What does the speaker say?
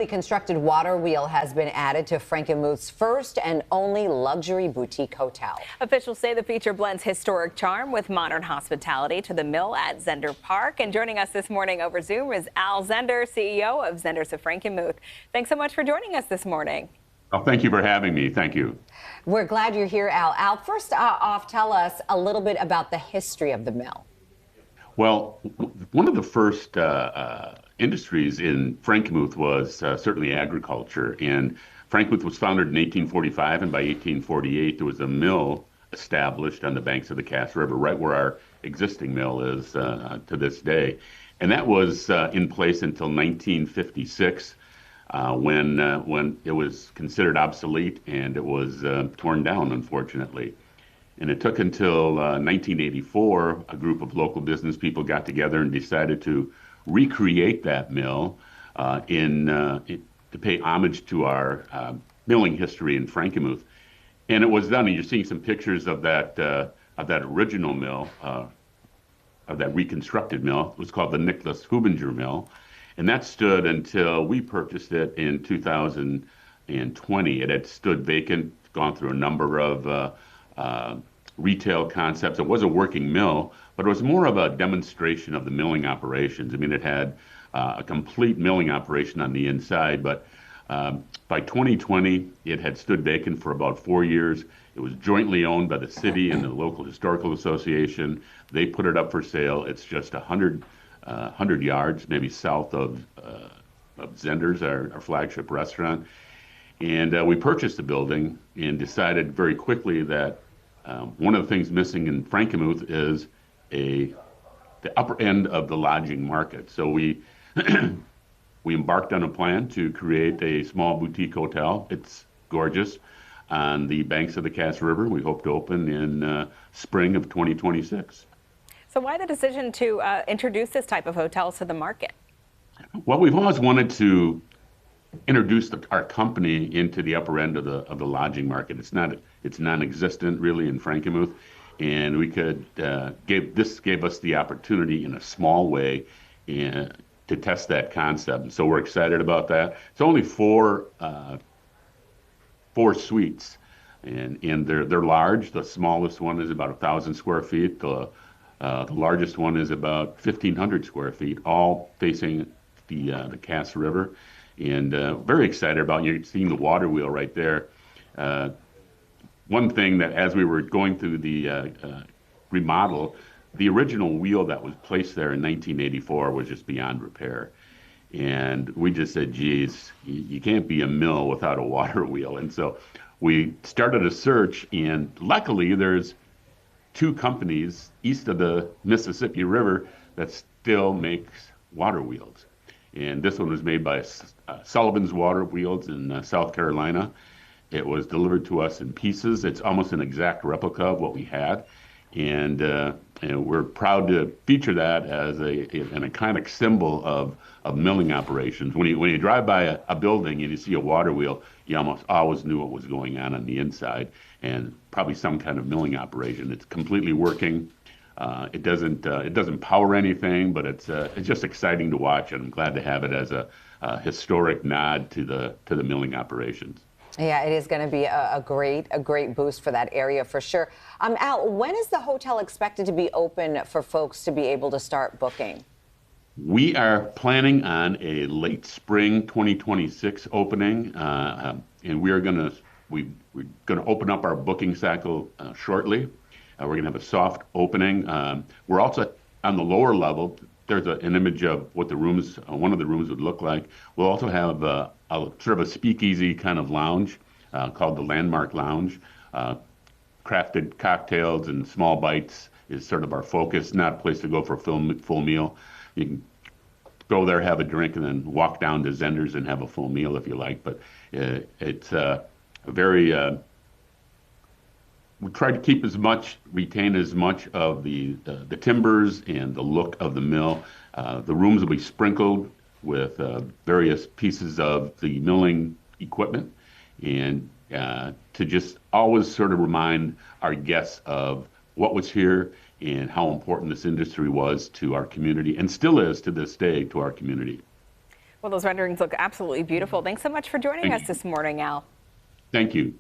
The constructed water wheel has been added to Frankenmuth's first and only luxury boutique hotel. Officials say the feature blends historic charm with modern hospitality to the mill at Zehnder Park. And joining us this morning over Zoom is Al Zehnder, CEO of Zehnder Frankenmuth. Thanks so much for joining us this morning. Oh, thank you for having me. Thank you. We're glad you're here, Al. Al, first off, tell us a little bit about the history of the mill. Well, one of the first industries in Frankenmuth was certainly agriculture. And Frankenmuth was founded in 1845, and by 1848, there was a mill established on the banks of the Cass River, right where our existing mill is to this day. And that was in place until 1956, when it was considered obsolete and it was torn down, unfortunately. And it took until 1984, a group of local business people got together and decided to recreate that mill to pay homage to our milling history in Frankenmuth. And it was done, and you're seeing some pictures of that original mill, of that reconstructed mill. It was called the Nicholas Hubinger Mill, and that stood until we purchased it in 2020. It had stood vacant, gone through a number of retail concepts. It was a working mill, but it was more of a demonstration of the milling operations. I mean, it had a complete milling operation on the inside, but by 2020, it had stood vacant for about 4 years. It was jointly owned by the city and the local historical association. They put it up for sale. It's just 100 yards, maybe south of Zehnder's, our flagship restaurant. And we purchased the building and decided very quickly that one of the things missing in Frankenmuth is the upper end of the lodging market. So we embarked on a plan to create a small boutique hotel. It's gorgeous on the banks of the Cass River. We hope to open in spring of 2026. So why the decision to introduce this type of hotels to the market? Well, we've always wanted to introduce our company into the upper end of the lodging market. It's non-existent really in Frankenmuth, and we could this gave us the opportunity in a small way to test that concept. And so we're excited about that. It's only four suites, and they're large. The smallest one is about 1,000 square feet. The largest one is about 1,500 square feet, all facing the Cass River. And very excited about, you're seeing the water wheel right there. One thing that as we were going through the remodel, the original wheel that was placed there in 1984 was just beyond repair. And we just said, geez, you can't be a mill without a water wheel. And so we started a search, and luckily there's 2 companies east of the Mississippi River that still makes water wheels. And this one was made by Sullivan's Water Wheels in South Carolina. It was delivered to us in pieces. It's almost an exact replica of what we had. And we're proud to feature that as an iconic symbol of milling operations. When you drive by a building and you see a water wheel, you almost always knew what was going on the inside, and probably some kind of milling operation. It's completely working. It doesn't power anything, but it's just exciting to watch, and I'm glad to have it as a historic nod to the milling operations. Yeah, it is going to be a great boost for that area for sure. Al, when is the hotel expected to be open for folks to be able to start booking? We are planning on a late spring 2026 opening, and we're going to open up our booking cycle shortly. We're going to have a soft opening. We're also on the lower level. There's an image of what the rooms, one of the rooms would look like. We'll also have a sort of a speakeasy kind of lounge called the Landmark Lounge. Crafted cocktails and small bites is sort of our focus, not a place to go for a full meal. You can go there, have a drink, and then walk down to Zehnder's and have a full meal if you like. But it's a very... we try to retain as much of the timbers and the look of the mill. The rooms will be sprinkled with various pieces of the milling equipment, and to just always sort of remind our guests of what was here and how important this industry was to our community, and still is to this day to our community. Well, those renderings look absolutely beautiful. Thanks so much for joining us this morning, Al. Thank you.